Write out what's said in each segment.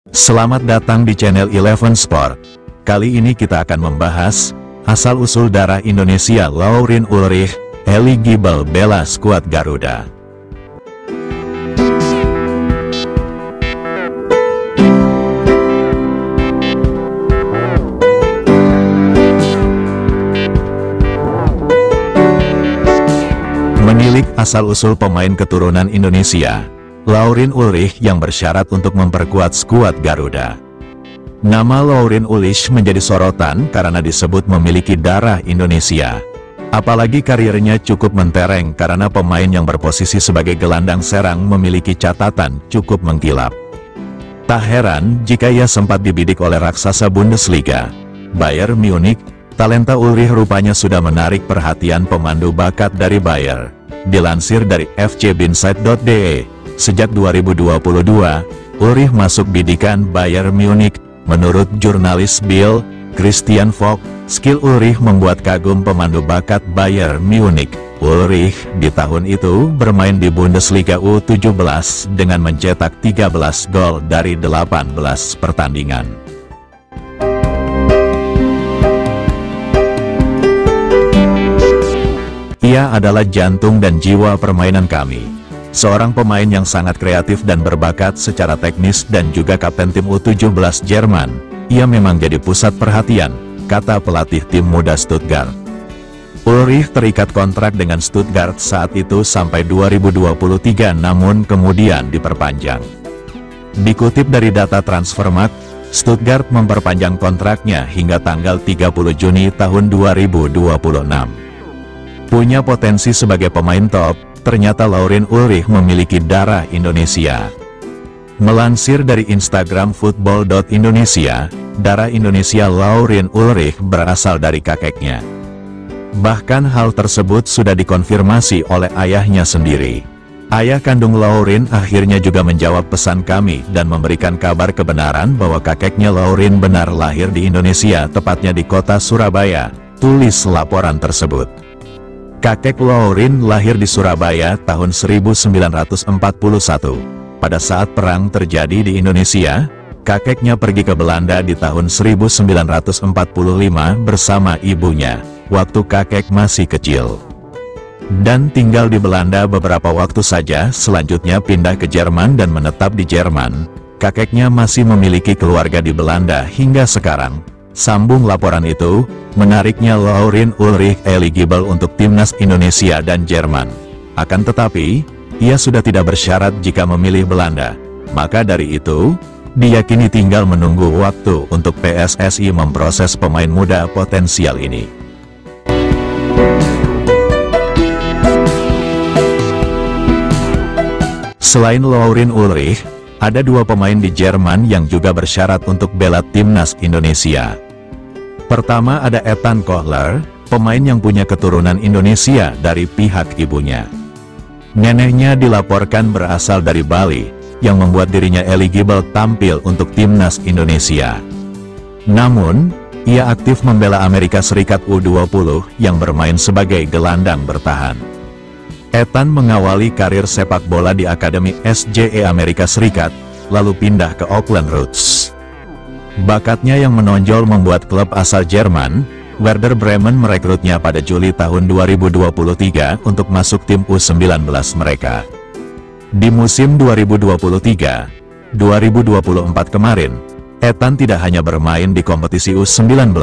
Selamat datang di channel Eleven Sport. Kali ini kita akan membahas asal-usul darah Indonesia Laurin Ulrich, eligible bela skuad Garuda. Menilik asal-usul pemain keturunan Indonesia, Laurin Ulrich yang bersyarat untuk memperkuat skuad Garuda. Nama Laurin Ulrich menjadi sorotan karena disebut memiliki darah Indonesia. Apalagi karirnya cukup mentereng karena pemain yang berposisi sebagai gelandang serang memiliki catatan cukup mengkilap. Tak heran jika ia sempat dibidik oleh raksasa Bundesliga, Bayern Munich. Talenta Ulrich rupanya sudah menarik perhatian pemandu bakat dari Bayer. Dilansir dari fcbinside.de, sejak 2022, Ulrich masuk bidikan Bayern Munich. Menurut jurnalis Bill, Christian Vogt, skill Ulrich membuat kagum pemandu bakat Bayern Munich. Ulrich di tahun itu bermain di Bundesliga U17 dengan mencetak 13 gol dari 18 pertandingan. Ia adalah jantung dan jiwa permainan kami. Seorang pemain yang sangat kreatif dan berbakat secara teknis dan juga kapten tim U17 Jerman. Ia memang jadi pusat perhatian, kata pelatih tim muda Stuttgart. Ulrich terikat kontrak dengan Stuttgart saat itu sampai 2023 namun kemudian diperpanjang. Dikutip dari data Transfermarkt, Stuttgart memperpanjang kontraknya hingga tanggal 30 Juni tahun 2026. Punya potensi sebagai pemain top, ternyata Laurin Ulrich memiliki darah Indonesia. Melansir dari Instagram football.indonesia, darah Indonesia Laurin Ulrich berasal dari kakeknya. Bahkan hal tersebut sudah dikonfirmasi oleh ayahnya sendiri. Ayah kandung Laurin akhirnya juga menjawab pesan kami dan memberikan kabar kebenaran bahwa kakeknya Laurin benar lahir di Indonesia, tepatnya di kota Surabaya, tulis laporan tersebut. Kakek Laurin lahir di Surabaya tahun 1941. Pada saat perang terjadi di Indonesia, kakeknya pergi ke Belanda di tahun 1945 bersama ibunya, waktu kakek masih kecil. Dan tinggal di Belanda beberapa waktu saja, selanjutnya pindah ke Jerman dan menetap di Jerman. Kakeknya masih memiliki keluarga di Belanda hingga sekarang. Sambung laporan itu, menariknya Laurin Ulrich eligible untuk timnas Indonesia dan Jerman. Akan tetapi, ia sudah tidak bersyarat jika memilih Belanda. Maka dari itu, diyakini tinggal menunggu waktu untuk PSSI memproses pemain muda potensial ini. Selain Laurin Ulrich, ada dua pemain di Jerman yang juga bersyarat untuk bela timnas Indonesia. Pertama ada Ethan Kohler, pemain yang punya keturunan Indonesia dari pihak ibunya. Neneknya dilaporkan berasal dari Bali, yang membuat dirinya eligible tampil untuk timnas Indonesia. Namun, ia aktif membela Amerika Serikat U20 yang bermain sebagai gelandang bertahan. Ethan mengawali karir sepak bola di Akademi SJE Amerika Serikat, lalu pindah ke Auckland Roots. Bakatnya yang menonjol membuat klub asal Jerman, Werder Bremen merekrutnya pada Juli tahun 2023 untuk masuk tim U19 mereka. Di musim 2023-2024 kemarin, Ethan tidak hanya bermain di kompetisi U19,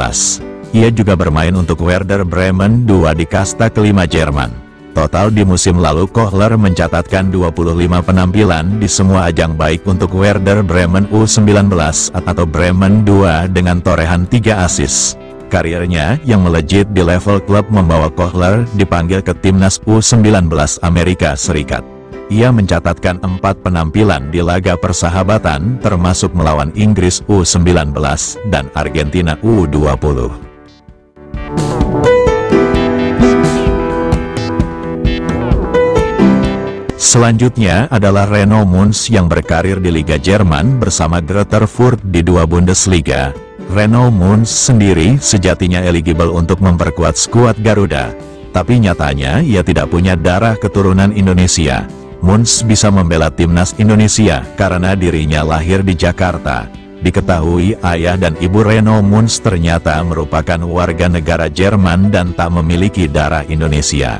ia juga bermain untuk Werder Bremen 2 di kasta kelima Jerman. Total di musim lalu Kohler mencatatkan 25 penampilan di semua ajang baik untuk Werder Bremen U19 atau Bremen 2 dengan torehan 3 assist. Karirnya yang melejit di level klub membawa Kohler dipanggil ke timnas U19 Amerika Serikat. Ia mencatatkan 4 penampilan di laga persahabatan termasuk melawan Inggris U19 dan Argentina U20. Selanjutnya adalah Reno Munz yang berkarir di Liga Jerman bersama Greuther Fürth di 2 Bundesliga. Reno Munz sendiri sejatinya eligible untuk memperkuat skuad Garuda, tapi nyatanya ia tidak punya darah keturunan Indonesia. Muns bisa membela timnas Indonesia karena dirinya lahir di Jakarta. Diketahui ayah dan ibu Reno Muns ternyata merupakan warga negara Jerman dan tak memiliki darah Indonesia.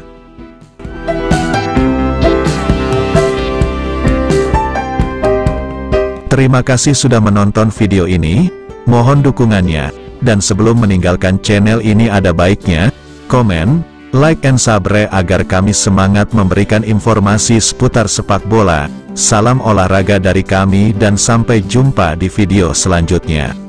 Terima kasih sudah menonton video ini, mohon dukungannya, dan sebelum meninggalkan channel ini ada baiknya, komen, like and subscribe agar kami semangat memberikan informasi seputar sepak bola. Salam olahraga dari kami dan sampai jumpa di video selanjutnya.